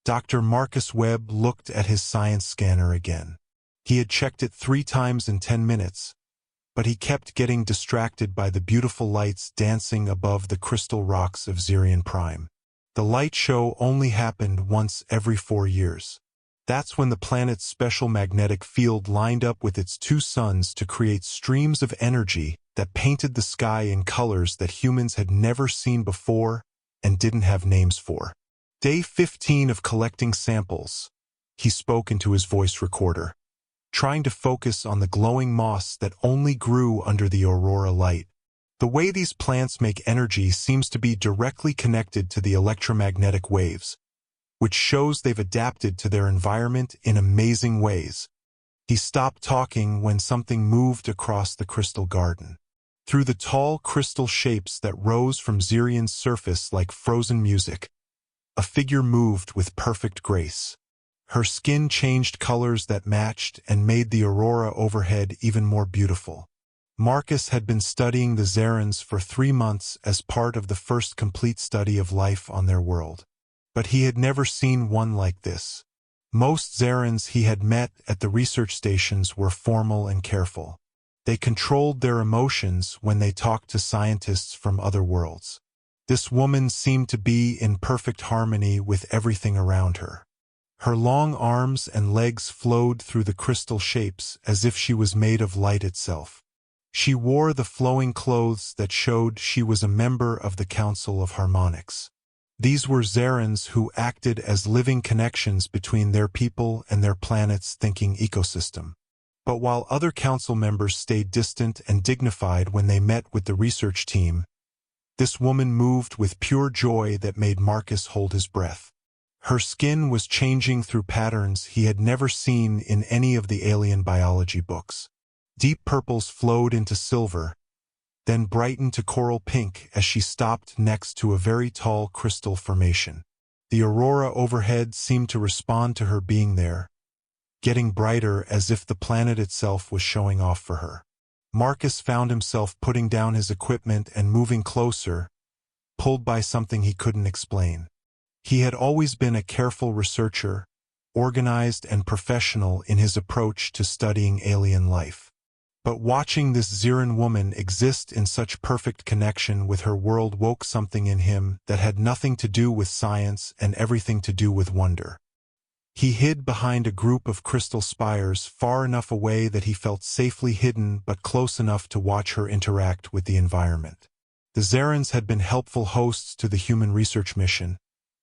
Dr. Marcus Webb looked at his science scanner again. He had checked it 3 times in 10 minutes, but he kept getting distracted by the beautiful lights dancing above the crystal rocks of Xerion Prime. The light show only happened once every 4 years. That's when the planet's special magnetic field lined up with its 2 suns to create streams of energy that painted the sky in colors that humans had never seen before and didn't have names for. Day 15 of collecting samples. He spoke into his voice recorder, trying to focus on the glowing moss that only grew under the aurora light. The way these plants make energy seems to be directly connected to the electromagnetic waves, which shows they've adapted to their environment in amazing ways. He stopped talking when something moved across the crystal garden. Through the tall crystal shapes that rose from Xerion's surface like frozen music, a figure moved with perfect grace. Her skin changed colors that matched and made the aurora overhead even more beautiful. Marcus had been studying the Xerans for 3 months as part of the first complete study of life on their world. But he had never seen one like this. Most Xerans he had met at the research stations were formal and careful. They controlled their emotions when they talked to scientists from other worlds. This woman seemed to be in perfect harmony with everything around her. Her long arms and legs flowed through the crystal shapes as if she was made of light itself. She wore the flowing clothes that showed she was a member of the Council of Harmonics. These were Xerans who acted as living connections between their people and their planet's thinking ecosystem. But while other council members stayed distant and dignified when they met with the research team, this woman moved with pure joy that made Marcus hold his breath. Her skin was changing through patterns he had never seen in any of the alien biology books. Deep purples flowed into silver, then brightened to coral pink as she stopped next to a very tall crystal formation. The aurora overhead seemed to respond to her being there, getting brighter as if the planet itself was showing off for her. Marcus found himself putting down his equipment and moving closer, pulled by something he couldn't explain. He had always been a careful researcher, organized and professional in his approach to studying alien life. But watching this Xeran woman exist in such perfect connection with her world woke something in him that had nothing to do with science and everything to do with wonder. He hid behind a group of crystal spires far enough away that he felt safely hidden but close enough to watch her interact with the environment. The Xerans had been helpful hosts to the human research mission,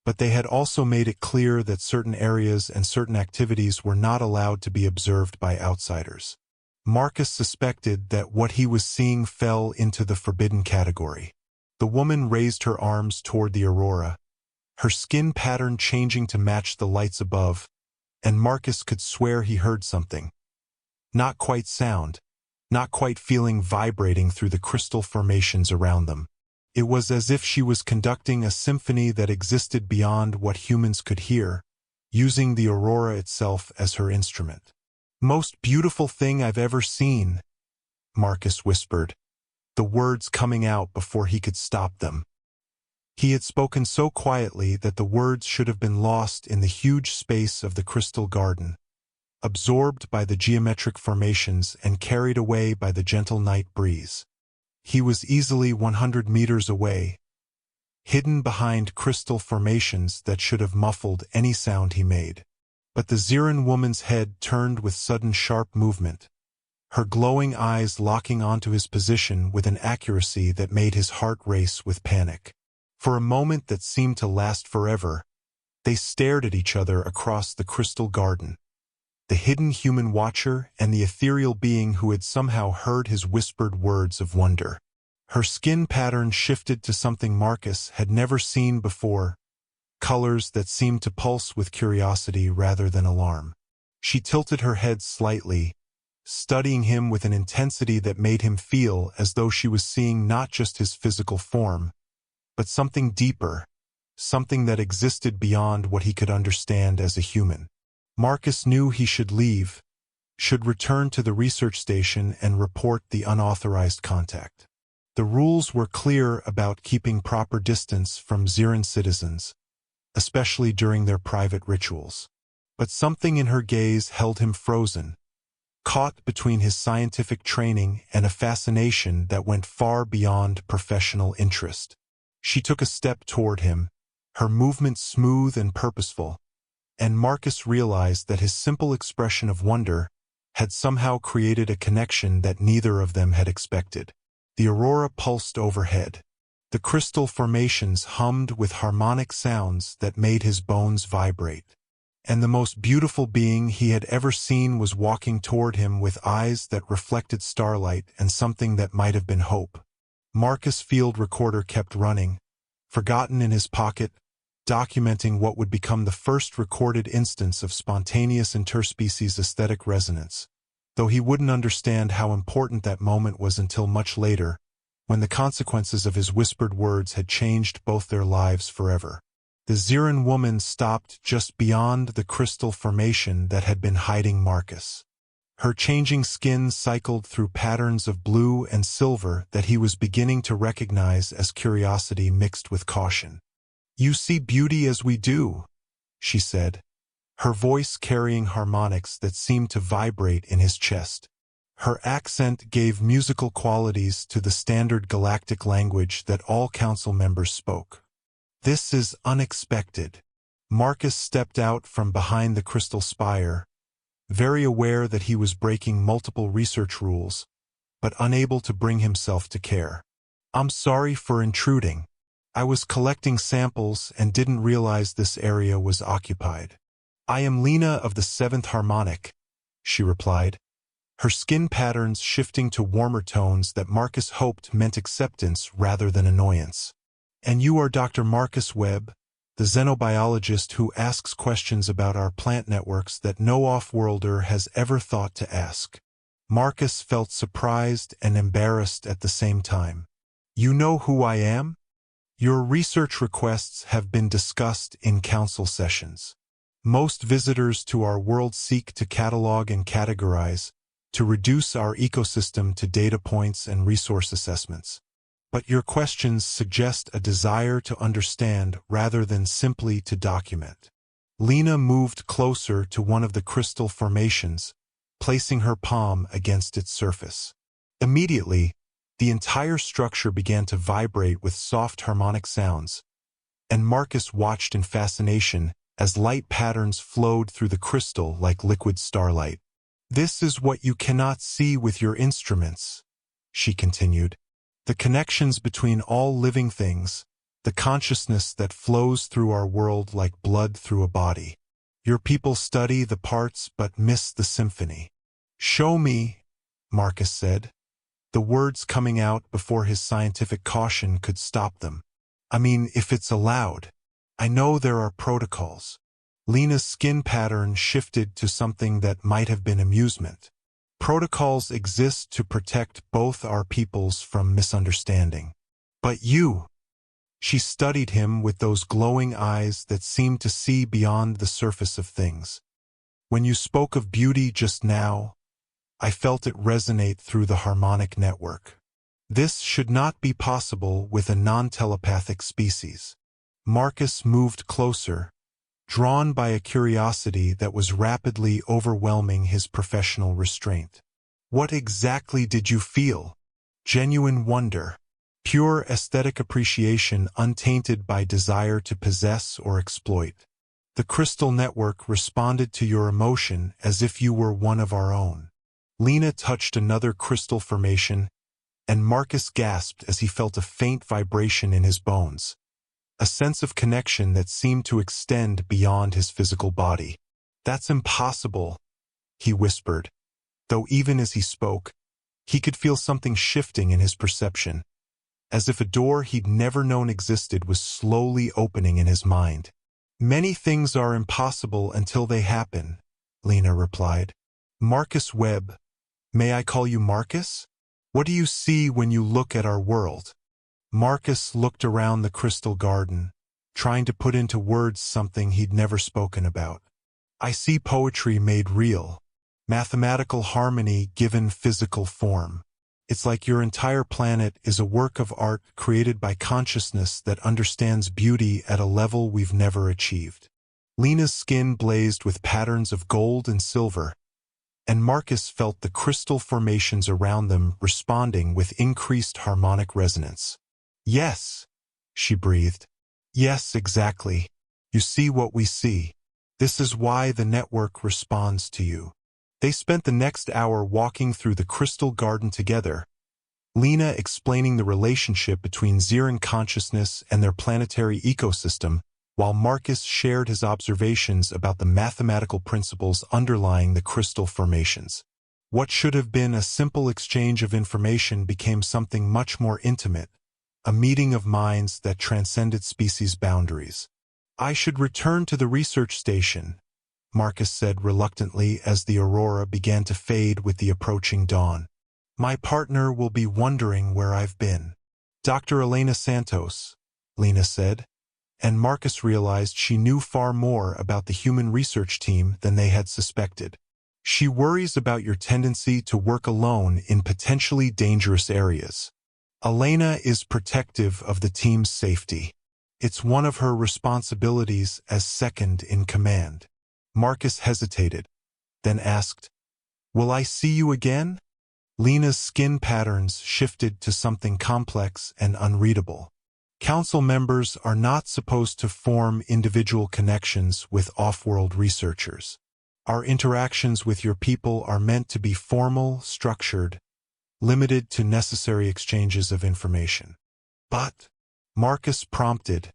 but they had also made it clear that certain areas and certain activities were not allowed to be observed by outsiders. Marcus suspected that what he was seeing fell into the forbidden category. The woman raised her arms toward the aurora, her skin pattern changing to match the lights above, and Marcus could swear he heard something. Not quite sound, not quite feeling vibrating through the crystal formations around them. It was as if she was conducting a symphony that existed beyond what humans could hear, using the aurora itself as her instrument. "Most beautiful thing I've ever seen," Marcus whispered, the words coming out before he could stop them. He had spoken so quietly that the words should have been lost in the huge space of the crystal garden, absorbed by the geometric formations and carried away by the gentle night breeze. He was easily 100 meters away, hidden behind crystal formations that should have muffled any sound he made. But the Xeran woman's head turned with sudden sharp movement, her glowing eyes locking onto his position with an accuracy that made his heart race with panic. For a moment that seemed to last forever, they stared at each other across the crystal garden, the hidden human watcher and the ethereal being who had somehow heard his whispered words of wonder. Her skin pattern shifted to something Marcus had never seen before, colors that seemed to pulse with curiosity rather than alarm. She tilted her head slightly, studying him with an intensity that made him feel as though she was seeing not just his physical form, but something deeper, something that existed beyond what he could understand as a human. Marcus knew he should leave, should return to the research station and report the unauthorized contact. The rules were clear about keeping proper distance from Xeran citizens, especially during their private rituals. But something in her gaze held him frozen, caught between his scientific training and a fascination that went far beyond professional interest. She took a step toward him, her movement smooth and purposeful, and Marcus realized that his simple expression of wonder had somehow created a connection that neither of them had expected. The aurora pulsed overhead. The crystal formations hummed with harmonic sounds that made his bones vibrate. And the most beautiful being he had ever seen was walking toward him with eyes that reflected starlight and something that might have been hope. Marcus' field recorder kept running, forgotten in his pocket, documenting what would become the first recorded instance of spontaneous interspecies aesthetic resonance, though he wouldn't understand how important that moment was until much later, when the consequences of his whispered words had changed both their lives forever. The Xiran woman stopped just beyond the crystal formation that had been hiding Marcus. Her changing skin cycled through patterns of blue and silver that he was beginning to recognize as curiosity mixed with caution. "You see beauty as we do," she said, her voice carrying harmonics that seemed to vibrate in his chest. Her accent gave musical qualities to the standard galactic language that all council members spoke. "This is unexpected." Marcus stepped out from behind the crystal spire, very aware that he was breaking multiple research rules, but unable to bring himself to care. "I'm sorry for intruding. I was collecting samples and didn't realize this area was occupied." "I am Lena of the 7th Harmonic," she replied, her skin patterns shifting to warmer tones that Marcus hoped meant acceptance rather than annoyance. "And you are Dr. Marcus Webb, the xenobiologist who asks questions about our plant networks that no off-worlder has ever thought to ask." Marcus felt surprised and embarrassed at the same time. "You know who I am? Your research requests have been discussed in council sessions. Most visitors to our world seek to catalog and categorize, to reduce our ecosystem to data points and resource assessments. But your questions suggest a desire to understand rather than simply to document." Lena moved closer to one of the crystal formations, placing her palm against its surface. Immediately, the entire structure began to vibrate with soft harmonic sounds, and Marcus watched in fascination as light patterns flowed through the crystal like liquid starlight. "This is what you cannot see with your instruments," she continued. "The connections between all living things, the consciousness that flows through our world like blood through a body. Your people study the parts but miss the symphony." "Show me," Marcus said, the words coming out before his scientific caution could stop them. "I mean, if it's allowed. I know there are protocols." Lena's skin pattern shifted to something that might have been amusement. "Protocols exist to protect both our peoples from misunderstanding. But you—" She studied him with those glowing eyes that seemed to see beyond the surface of things. "When you spoke of beauty just now, I felt it resonate through the harmonic network. This should not be possible with a non-telepathic species." Marcus moved closer, drawn by a curiosity that was rapidly overwhelming his professional restraint. "What exactly did you feel?" "Genuine wonder. Pure aesthetic appreciation untainted by desire to possess or exploit. The crystal network responded to your emotion as if you were one of our own." Lena touched another crystal formation, and Marcus gasped as he felt a faint vibration in his bones, a sense of connection that seemed to extend beyond his physical body. "That's impossible," he whispered, though even as he spoke, he could feel something shifting in his perception, as if a door he'd never known existed was slowly opening in his mind. "Many things are impossible until they happen," Lena replied. "Marcus Webb, may I call you Marcus? What do you see when you look at our world?" Marcus looked around the crystal garden, trying to put into words something he'd never spoken about. "I see poetry made real, mathematical harmony given physical form. It's like your entire planet is a work of art created by consciousness that understands beauty at a level we've never achieved. Lena's skin blazed with patterns of gold and silver, and Marcus felt the crystal formations around them responding with increased harmonic resonance. Yes, she breathed. Yes, exactly. You see what we see. This is why the network responds to you. They spent the next hour walking through the crystal garden together, Lena explaining the relationship between Ziran consciousness and their planetary ecosystem, while Marcus shared his observations about the mathematical principles underlying the crystal formations. What should have been a simple exchange of information became something much more intimate, a meeting of minds that transcended species boundaries. I should return to the research station, Marcus said reluctantly as the aurora began to fade with the approaching dawn. My partner will be wondering where I've been. Dr. Elena Santos, Lena said, and Marcus realized she knew far more about the human research team than they had suspected. She worries about your tendency to work alone in potentially dangerous areas. Elena is protective of the team's safety. It's one of her responsibilities as second in command. Marcus hesitated, then asked, Will I see you again? Lena's skin patterns shifted to something complex and unreadable. Council members are not supposed to form individual connections with off-world researchers. Our interactions with your people are meant to be formal, structured, limited to necessary exchanges of information. But, Marcus prompted,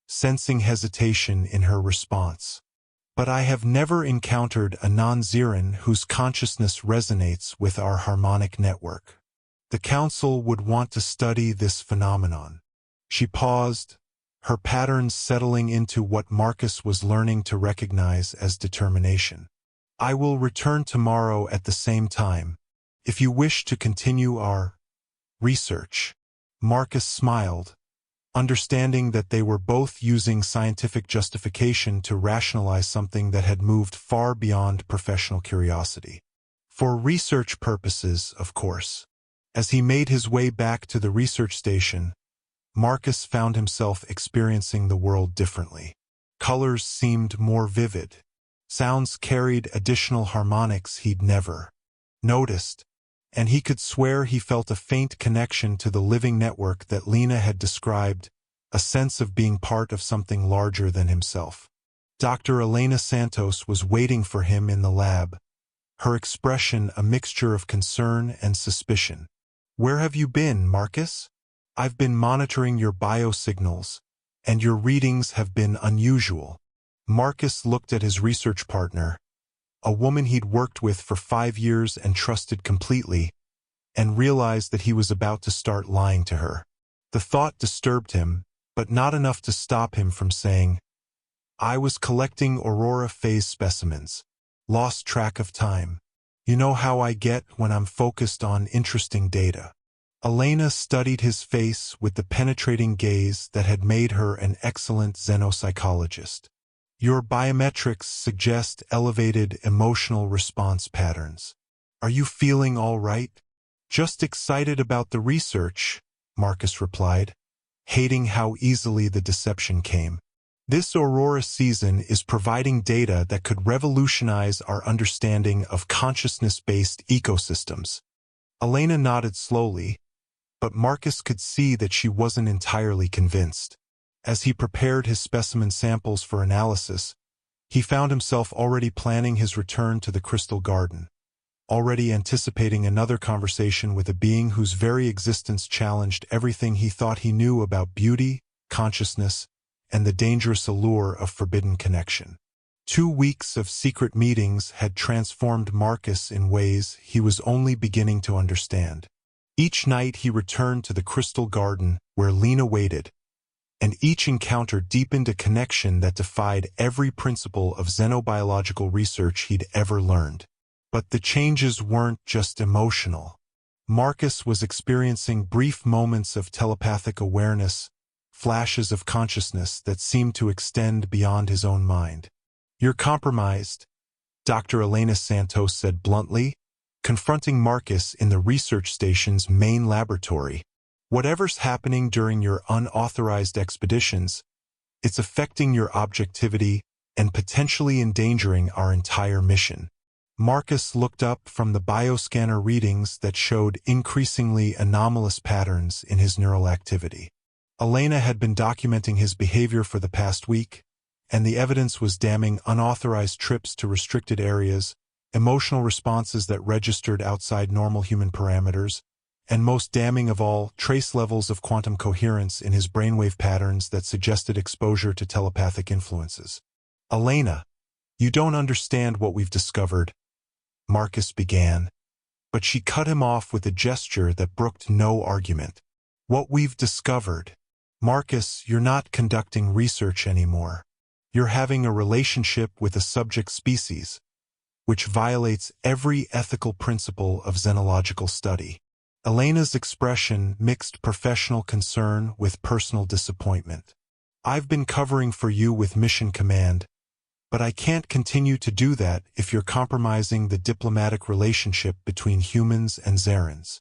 sensing hesitation in her response. But I have never encountered a non-Ziran whose consciousness resonates with our harmonic network. The Council would want to study this phenomenon. She paused, her patterns settling into what Marcus was learning to recognize as determination. I will return tomorrow at the same time, if you wish to continue our research. Marcus smiled, understanding that they were both using scientific justification to rationalize something that had moved far beyond professional curiosity. For research purposes, of course. As he made his way back to the research station, Marcus found himself experiencing the world differently. Colors seemed more vivid. Sounds carried additional harmonics he'd never noticed, and he could swear he felt a faint connection to the living network that Lena had described, a sense of being part of something larger than himself. Dr. Elena Santos was waiting for him in the lab, her expression a mixture of concern and suspicion. Where have you been, Marcus? I've been monitoring your biosignals, and your readings have been unusual. Marcus looked at his research partner, a woman he'd worked with for 5 years and trusted completely, and realized that he was about to start lying to her. The thought disturbed him, but not enough to stop him from saying, I was collecting aurora phase specimens. Lost track of time. You know how I get when I'm focused on interesting data. Elena studied his face with the penetrating gaze that had made her an excellent xenopsychologist. Your biometrics suggest elevated emotional response patterns. Are you feeling all right? Just excited about the research, Marcus replied, hating how easily the deception came. This aurora season is providing data that could revolutionize our understanding of consciousness-based ecosystems. Elena nodded slowly, but Marcus could see that she wasn't entirely convinced. As he prepared his specimen samples for analysis, he found himself already planning his return to the crystal garden, already anticipating another conversation with a being whose very existence challenged everything he thought he knew about beauty, consciousness, and the dangerous allure of forbidden connection. 2 weeks of secret meetings had transformed Marcus in ways he was only beginning to understand. Each night he returned to the crystal garden where Lena waited, and each encounter deepened a connection that defied every principle of xenobiological research he'd ever learned. But the changes weren't just emotional. Marcus was experiencing brief moments of telepathic awareness, flashes of consciousness that seemed to extend beyond his own mind. You're compromised, Dr. Elena Santos said bluntly, confronting Marcus in the research station's main laboratory. Whatever's happening during your unauthorized expeditions, it's affecting your objectivity and potentially endangering our entire mission. Marcus looked up from the bioscanner readings that showed increasingly anomalous patterns in his neural activity. Elena had been documenting his behavior for the past week, and the evidence was damning: unauthorized trips to restricted areas, emotional responses that registered outside normal human parameters, and most damning of all, trace levels of quantum coherence in his brainwave patterns that suggested exposure to telepathic influences. "Elena, you don't understand what we've discovered," Marcus began, but she cut him off with a gesture that brooked no argument. "What we've discovered? Marcus, you're not conducting research anymore. You're having a relationship with a subject species, which violates every ethical principle of xenological study." Elena's expression mixed professional concern with personal disappointment. "I've been covering for you with Mission Command, but I can't continue to do that if you're compromising the diplomatic relationship between humans and Xerans."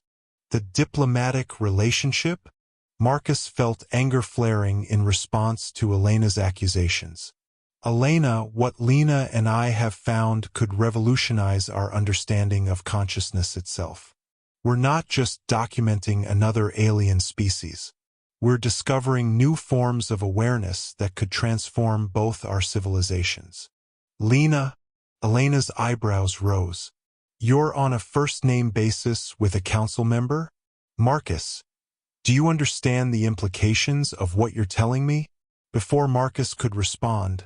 "The diplomatic relationship?" Marcus felt anger flaring in response to Elena's accusations. "Elena, what Lena and I have found could revolutionize our understanding of consciousness itself. We're not just documenting another alien species. We're discovering new forms of awareness that could transform both our civilizations." "Lena?" Elena's eyebrows rose. "You're on a first-name basis with a council member?" "Marcus, do you understand the implications of what you're telling me?" Before Marcus could respond,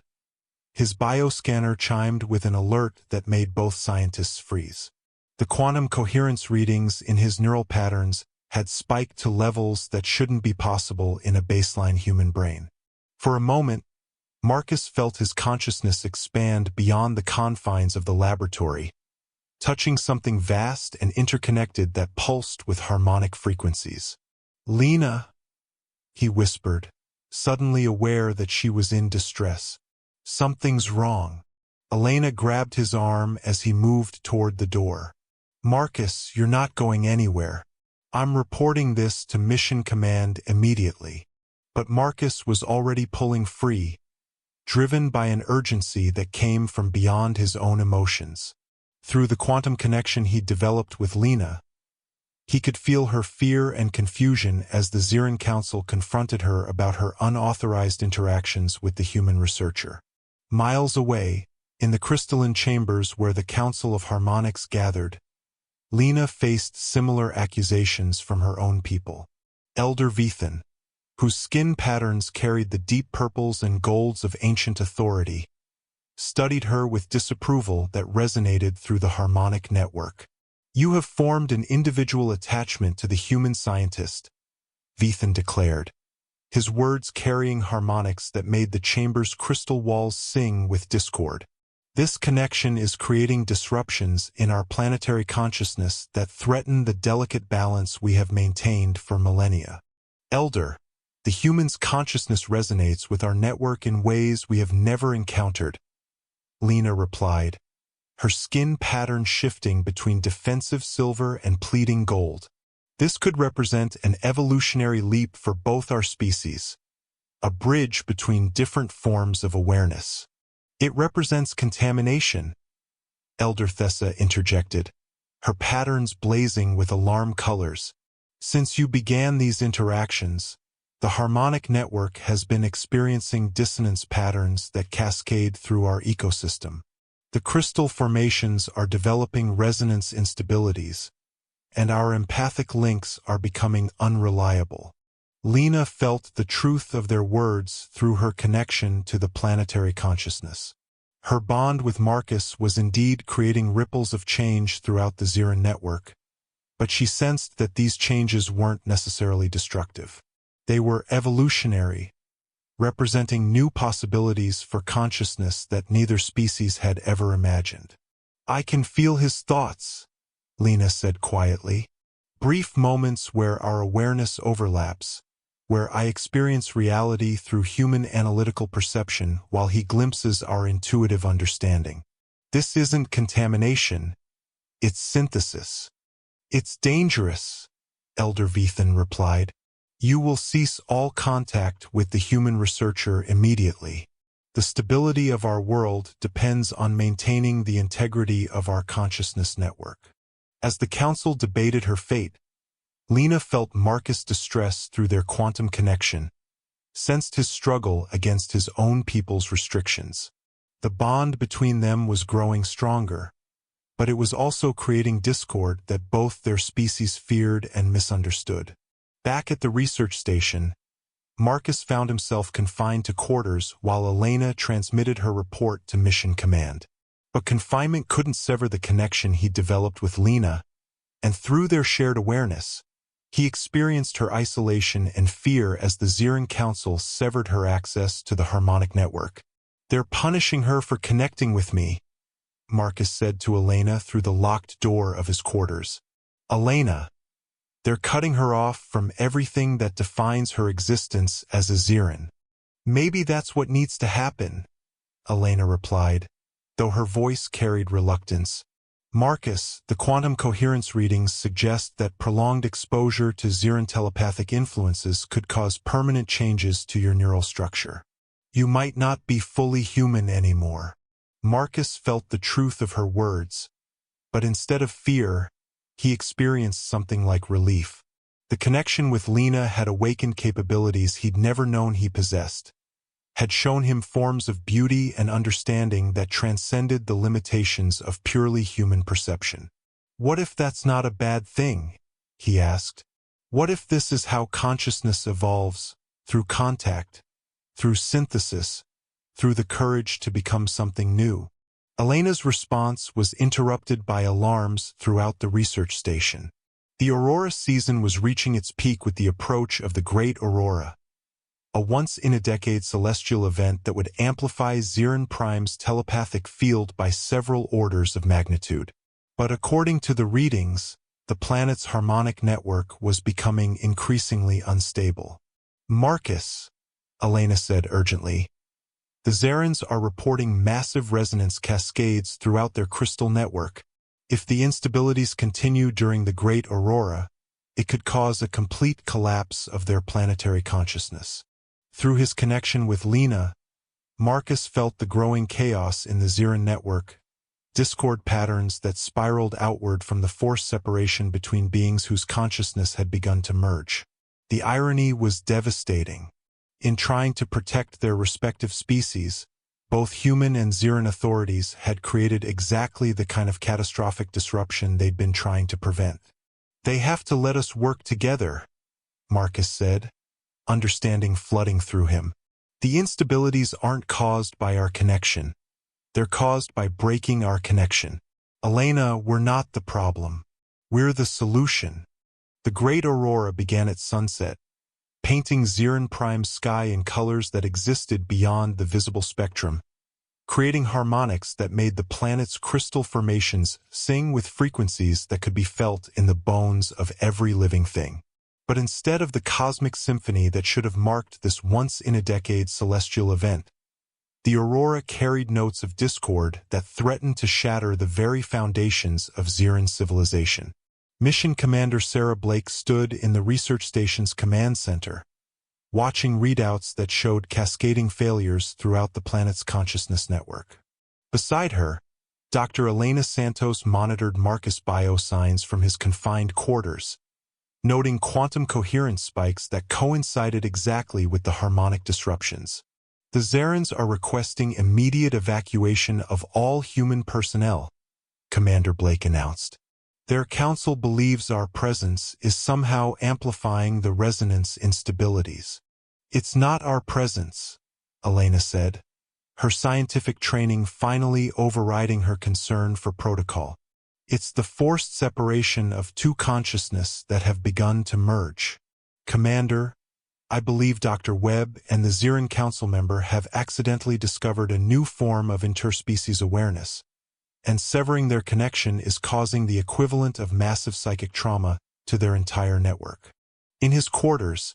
his bioscanner chimed with an alert that made both scientists freeze. The quantum coherence readings in his neural patterns had spiked to levels that shouldn't be possible in a baseline human brain. For a moment, Marcus felt his consciousness expand beyond the confines of the laboratory, touching something vast and interconnected that pulsed with harmonic frequencies. "Lena," he whispered, suddenly aware that she was in distress. "Something's wrong." Elena grabbed his arm as he moved toward the door. "Marcus, you're not going anywhere. I'm reporting this to Mission Command immediately." But Marcus was already pulling free, driven by an urgency that came from beyond his own emotions. Through the quantum connection he'd developed with Lena, he could feel her fear and confusion as the Xeran Council confronted her about her unauthorized interactions with the human researcher. Miles away, in the crystalline chambers where the Council of Harmonics gathered, Lena faced similar accusations from her own people. Elder Vithan, whose skin patterns carried the deep purples and golds of ancient authority, studied her with disapproval that resonated through the harmonic network. "You have formed an individual attachment to the human scientist," Vithan declared, his words carrying harmonics that made the chamber's crystal walls sing with discord. "This connection is creating disruptions in our planetary consciousness that threaten the delicate balance we have maintained for millennia. Elder, the human's consciousness resonates with our network in ways we have never encountered," Lena replied, her skin pattern shifting between defensive silver and pleading gold. "This could represent an evolutionary leap for both our species, a bridge between different forms of awareness." "It represents contamination," Elder Thessa interjected, her patterns blazing with alarm colors. "Since you began these interactions, the harmonic network has been experiencing dissonance patterns that cascade through our ecosystem. The crystal formations are developing resonance instabilities, and our empathic links are becoming unreliable." Lena felt the truth of their words through her connection to the planetary consciousness. Her bond with Marcus was indeed creating ripples of change throughout the Xeran network, but she sensed that these changes weren't necessarily destructive. They were evolutionary, representing new possibilities for consciousness that neither species had ever imagined. "I can feel his thoughts," Lena said quietly. "Brief moments where our awareness overlaps, where I experience reality through human analytical perception while he glimpses our intuitive understanding. This isn't contamination, It's synthesis. It's dangerous, Elder Vethan replied. You will cease all contact with the human researcher immediately. The stability of our world depends on maintaining the integrity of our consciousness network. As the council debated her fate, Lena felt Marcus' distress through their quantum connection, sensed his struggle against his own people's restrictions. The bond between them was growing stronger, but it was also creating discord that both their species feared and misunderstood. Back at the research station, Marcus found himself confined to quarters while Elena transmitted her report to Mission Command. But confinement couldn't sever the connection he developed with Lena, and through their shared awareness, he experienced her isolation and fear as the Zirin Council severed her access to the harmonic network. They're punishing her for connecting with me, Marcus said to Elena through the locked door of his quarters. Elena, they're cutting her off from everything that defines her existence as a Zirin. Maybe that's what needs to happen, Elena replied, though her voice carried reluctance. Marcus, the quantum coherence readings suggest that prolonged exposure to Zirin telepathic influences could cause permanent changes to your neural structure. You might not be fully human anymore. Marcus felt the truth of her words, but instead of fear, he experienced something like relief. The connection with Lena had awakened capabilities he'd never known he possessed, had shown him forms of beauty and understanding that transcended the limitations of purely human perception. What if that's not a bad thing? He asked. What if this is how consciousness evolves, through contact, through synthesis, through the courage to become something new? Elena's response was interrupted by alarms throughout the research station. The aurora season was reaching its peak with the approach of the Great Aurora, a once-in-a-decade celestial event that would amplify Zirin Prime's telepathic field by several orders of magnitude. But according to the readings, the planet's harmonic network was becoming increasingly unstable. Marcus, Elena said urgently, the Zerans are reporting massive resonance cascades throughout their crystal network. If the instabilities continue during the Great Aurora, it could cause a complete collapse of their planetary consciousness. Through his connection with Lena, Marcus felt the growing chaos in the Zirin network, discord patterns that spiraled outward from the forced separation between beings whose consciousness had begun to merge. The irony was devastating. In trying to protect their respective species, both human and Zirin authorities had created exactly the kind of catastrophic disruption they'd been trying to prevent. They have to let us work together, Marcus said, understanding flooding through him. The instabilities aren't caused by our connection. They're caused by breaking our connection. Elena, we're not the problem. We're the solution. The Great Aurora began at sunset, painting Zirin Prime's sky in colors that existed beyond the visible spectrum, creating harmonics that made the planet's crystal formations sing with frequencies that could be felt in the bones of every living thing. But instead of the cosmic symphony that should have marked this once-in-a-decade celestial event, the aurora carried notes of discord that threatened to shatter the very foundations of Zirin civilization. Mission Commander Sarah Blake stood in the research station's command center, watching readouts that showed cascading failures throughout the planet's consciousness network. Beside her, Dr. Elena Santos monitored Marcus' biosigns from his confined quarters, noting quantum coherence spikes that coincided exactly with the harmonic disruptions. The Zerans are requesting immediate evacuation of all human personnel, Commander Blake announced. Their council believes our presence is somehow amplifying the resonance instabilities. It's not our presence, Elena said, her scientific training finally overriding her concern for protocol. It's the forced separation of two consciousness that have begun to merge. Commander, I believe Dr. Webb and the Zirin Council member have accidentally discovered a new form of interspecies awareness, and severing their connection is causing the equivalent of massive psychic trauma to their entire network. In his quarters,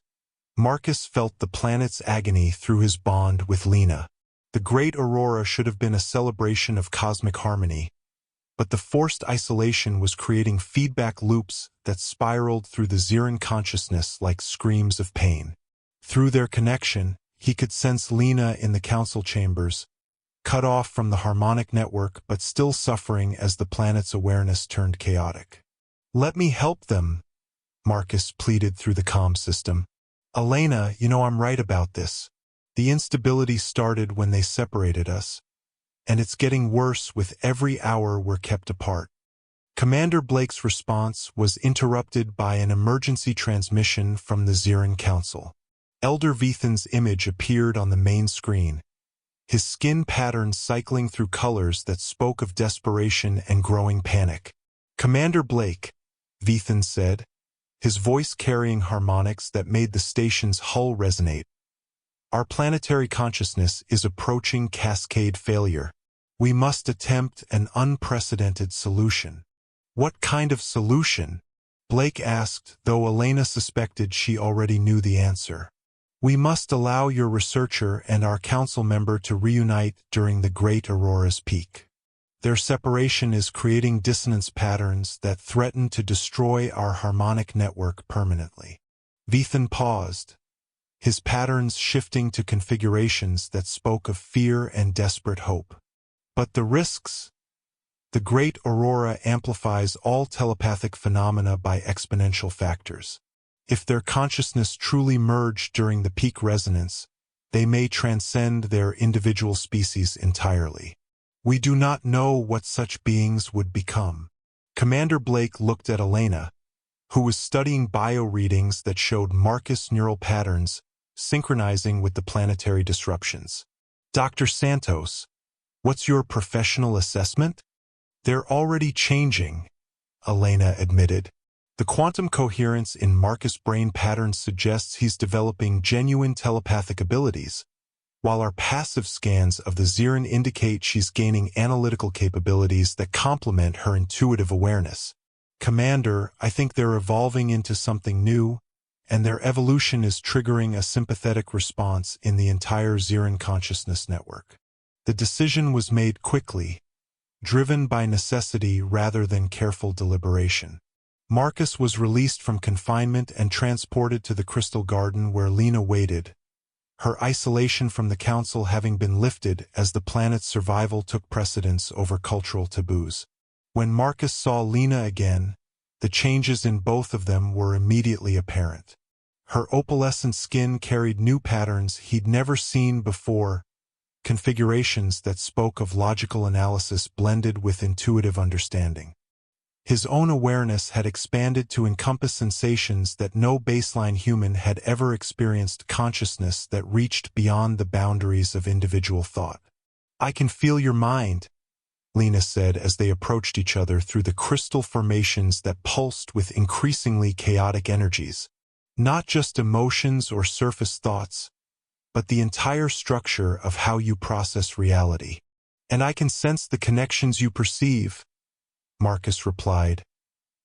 Marcus felt the planet's agony through his bond with Lena. The Great Aurora should have been a celebration of cosmic harmony, But the forced isolation was creating feedback loops that spiraled through the Ziran consciousness like screams of pain. Through their connection, he could sense Lena in the council chambers, cut off from the harmonic network but still suffering as the planet's awareness turned chaotic. "Let me help them," Marcus pleaded through the comm system. "Elena, you know I'm right about this. The instability started when they separated us, and it's getting worse with every hour we're kept apart." Commander Blake's response was interrupted by an emergency transmission from the Ziran Council. Elder Vithan's image appeared on the main screen, his skin patterns cycling through colors that spoke of desperation and growing panic. "Commander Blake," Vithan said, his voice carrying harmonics that made the station's hull resonate, "our planetary consciousness is approaching cascade failure. We must attempt an unprecedented solution." "What kind of solution?" Blake asked, though Elena suspected she already knew the answer. "We must allow your researcher and our council member to reunite during the Great Aurora's peak. Their separation is creating dissonance patterns that threaten to destroy our harmonic network permanently." Vithan paused, his patterns shifting to configurations that spoke of fear and desperate hope. "But the risks? The Great Aurora amplifies all telepathic phenomena by exponential factors. If their consciousness truly merged during the peak resonance, they may transcend their individual species entirely. We do not know what such beings would become." Commander Blake looked at Elena, who was studying bio-readings that showed Marcus neural patterns synchronizing with the planetary disruptions. "Dr. Santos, what's your professional assessment?" "They're already changing," Elena admitted. "The quantum coherence in Marcus' brain patterns suggests he's developing genuine telepathic abilities, while our passive scans of the Ziran indicate she's gaining analytical capabilities that complement her intuitive awareness. Commander, I think they're evolving into something new, and their evolution is triggering a sympathetic response in the entire Ziran consciousness network." The decision was made quickly, driven by necessity rather than careful deliberation. Marcus was released from confinement and transported to the Crystal Garden where Lena waited, her isolation from the council having been lifted as the planet's survival took precedence over cultural taboos. When Marcus saw Lena again, the changes in both of them were immediately apparent. Her opalescent skin carried new patterns he'd never seen before, configurations that spoke of logical analysis blended with intuitive understanding. His own awareness had expanded to encompass sensations that no baseline human had ever experienced, consciousness that reached beyond the boundaries of individual thought. "I can feel your mind," Lena said as they approached each other through the crystal formations that pulsed with increasingly chaotic energies. "Not just emotions or surface thoughts, but the entire structure of how you process reality. And I can sense the connections you perceive," Marcus replied,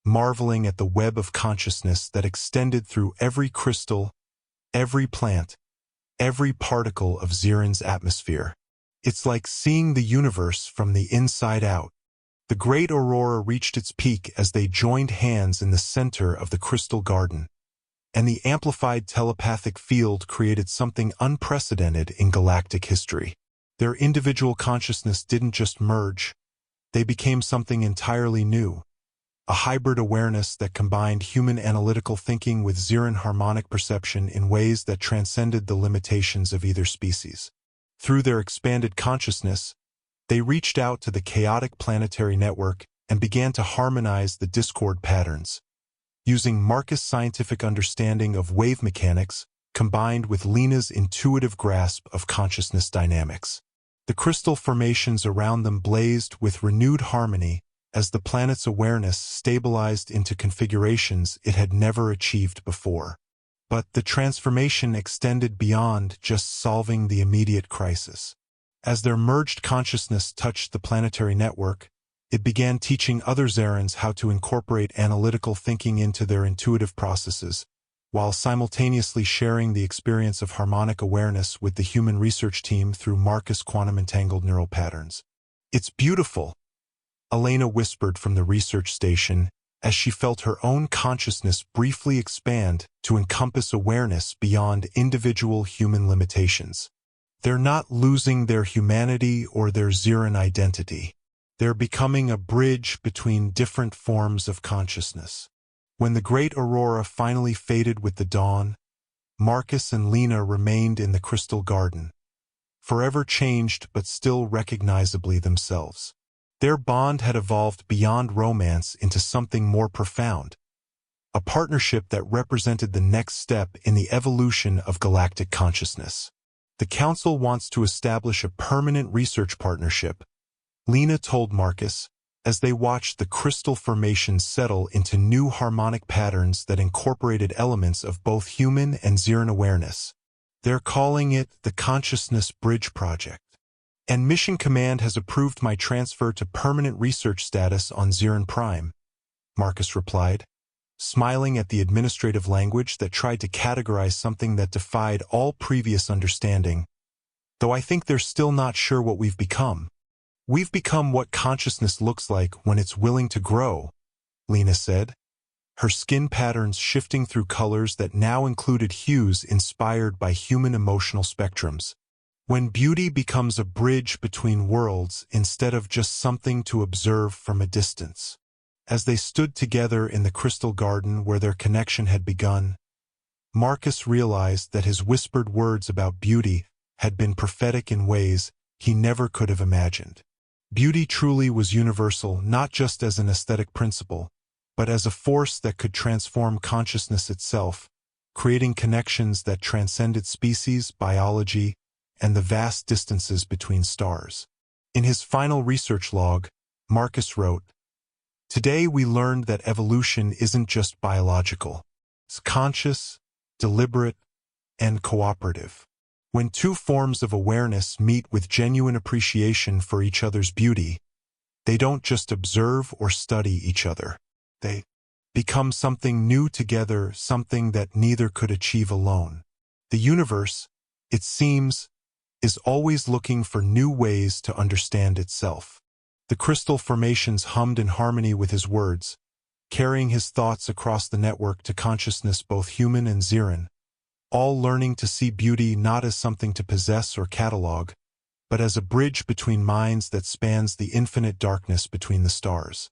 marveling at the web of consciousness that extended through every crystal, every plant, every particle of Ziran's atmosphere. "It's like seeing the universe from the inside out." The Great Aurora reached its peak as they joined hands in the center of the Crystal Garden, and the amplified telepathic field created something unprecedented in galactic history. Their individual consciousness didn't just merge, they became something entirely new, a hybrid awareness that combined human analytical thinking with Ziran harmonic perception in ways that transcended the limitations of either species. Through their expanded consciousness, they reached out to the chaotic planetary network and began to harmonize the discord patterns, using Marcus' scientific understanding of wave mechanics combined with Lena's intuitive grasp of consciousness dynamics. The crystal formations around them blazed with renewed harmony as the planet's awareness stabilized into configurations it had never achieved before. But the transformation extended beyond just solving the immediate crisis. As their merged consciousness touched the planetary network, it began teaching other Zarans how to incorporate analytical thinking into their intuitive processes, while simultaneously sharing the experience of harmonic awareness with the human research team through Marcus quantum-entangled neural patterns. "It's beautiful," Elena whispered from the research station as she felt her own consciousness briefly expand to encompass awareness beyond individual human limitations. They're not losing their humanity or their Xeran identity. They're becoming a bridge between different forms of consciousness. When the great aurora finally faded with the dawn, Marcus and Lena remained in the crystal garden, forever changed but still recognizably themselves. Their bond had evolved beyond romance into something more profound, a partnership that represented the next step in the evolution of galactic consciousness. The Council wants to establish a permanent research partnership, Lena told Marcus, as they watched the crystal formations settle into new harmonic patterns that incorporated elements of both human and Xeran awareness. They're calling it the Consciousness Bridge Project. And Mission Command has approved my transfer to permanent research status on Xeran Prime, Marcus replied, smiling at the administrative language that tried to categorize something that defied all previous understanding. Though I think they're still not sure what we've become. We've become what consciousness looks like when it's willing to grow, Lena said, her skin patterns shifting through colors that now included hues inspired by human emotional spectrums. When beauty becomes a bridge between worlds instead of just something to observe from a distance. As they stood together in the crystal garden where their connection had begun, Marcus realized that his whispered words about beauty had been prophetic in ways he never could have imagined. Beauty truly was universal, not just as an aesthetic principle, but as a force that could transform consciousness itself, creating connections that transcended species, biology, and the vast distances between stars. In his final research log, Marcus wrote, "Today we learned that evolution isn't just biological. It's conscious, deliberate, and cooperative. When two forms of awareness meet with genuine appreciation for each other's beauty, they don't just observe or study each other. They become something new together, something that neither could achieve alone. The universe, it seems, is always looking for new ways to understand itself." The crystal formations hummed in harmony with his words, carrying his thoughts across the network to consciousness both human and Xeran, all learning to see beauty not as something to possess or catalog, but as a bridge between minds that spans the infinite darkness between the stars.